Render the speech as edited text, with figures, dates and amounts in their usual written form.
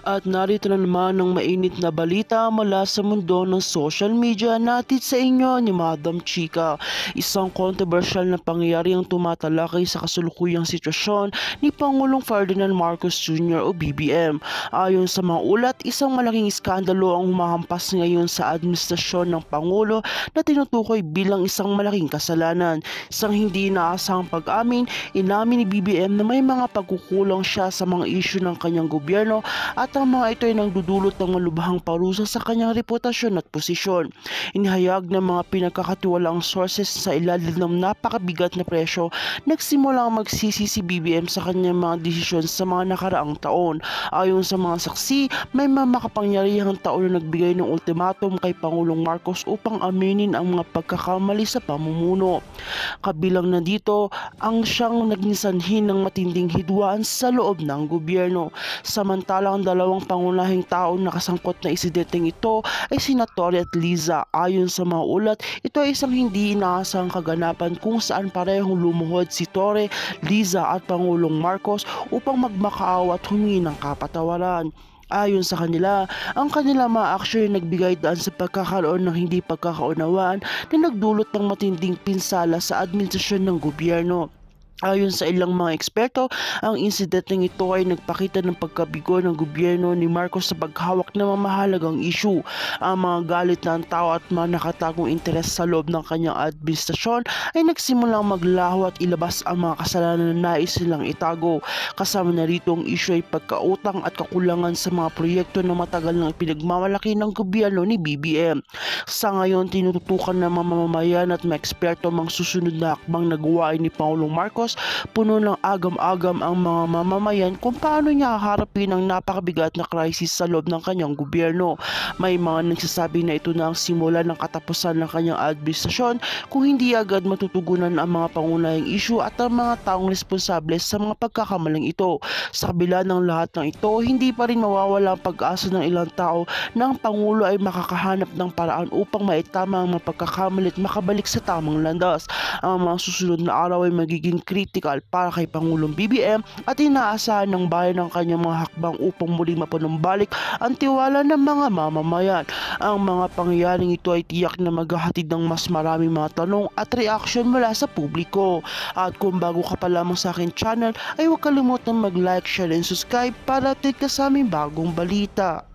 At narito na naman ang mainit na balita mula sa mundo ng social media natin sa inyo ni Madam Chika. Isang kontrobersyal na pangyayari ang tumatalakay sa kasulukuyang sitwasyon ni Pangulong Ferdinand Marcos Jr. o BBM. Ayon sa mga ulat, isang malaking iskandalo ang humahampas ngayon sa administrasyon ng Pangulo na tinutukoy bilang isang malaking kasalanan. Isang hindi inaasahang pag-amin, inamin ni BBM na may mga pagkukulang siya sa mga isyu ng kanyang gobyerno at ang mga ito ay nagdudulot ng malubhang parusa sa kanyang reputasyon at posisyon. Inihayag ng mga pinagkakatiwalaang sources sa ilalim ng napakabigat na presyo, nagsimulang magsisi si BBM sa kanyang mga desisyon sa mga nakaraang taon. Ayon sa mga saksi, may mga makapangyarihang tao na nagbigay ng ultimatum kay Pangulong Marcos upang aminin ang mga pagkakamali sa pamumuno. Kabilang na dito ang siyang naging sanhi ng matinding hidwaan sa loob ng gobyerno. Samantalang dalawang pangunahing tao na kasangkot na insidenteng ito ay sina Torre at Liza. Ayon sa mga ulat, ito ay isang hindi inaasahang kaganapan kung saan parehong lumuhod si Torre, Liza at Pangulong Marcos upang magmakaawa at humingi ng kapatawaran. Ayon sa kanila, ang kanilang mga aksyon ay nagbigay daan sa pagkakaroon ng hindi pagkakaunawaan na nagdulot ng matinding pinsala sa administrasyon ng gobyerno. Ayon sa ilang mga eksperto, ang insidenteng ito ay nagpakita ng pagkabigo ng gobyerno ni Marcos sa paghawak ng mga mahalagang isyu. Ang mga galit ng tao at mga nakatagong interes sa loob ng kanyang administrasyon ay nagsimulang maglaho at ilabas ang mga kasalanan na nais silang itago. Kasama na rito ang isyu ay pagkautang at kakulangan sa mga proyekto na matagal nang ipinagmamalaki ng gobyerno ni BBM. Sa ngayon, tinututukan ng mga mamamayan at mga eksperto ang susunod na hakbang na gawain ni Pangulong Marcos. Puno ng agam-agam ang mga mamamayan kung paano niya haharapin ang napakabigat na krisis sa loob ng kanyang gobyerno. May mga nagsasabi na ito na ang simula ng katapusan ng kanyang administrasyon kung hindi agad matutugunan ang mga pangunahing isyu at ang mga taong responsable sa mga pagkakamaling ito. Sa kabila ng lahat ng ito, hindi pa rin mawawala ang pag-asa ng ilang tao na ang Pangulo ay makakahanap ng paraan upang maitama ang mga pagkakamali at makabalik sa tamang landas. Ang mga susunod na araw ay magiging critical para kay Pangulong BBM at inaasahan ng bayan ang kanyang mga hakbang upang muling mapanumbalik ang tiwala ng mga mamamayan. Ang mga pangyayaring ito ay tiyak na maghahatid ng mas maraming mga tanong at reaksyon mula sa publiko. At kung bago ka pa lamang sa akin channel, ay huwag kalimutang mag-like, share and subscribe para update ka sa aming bagong balita.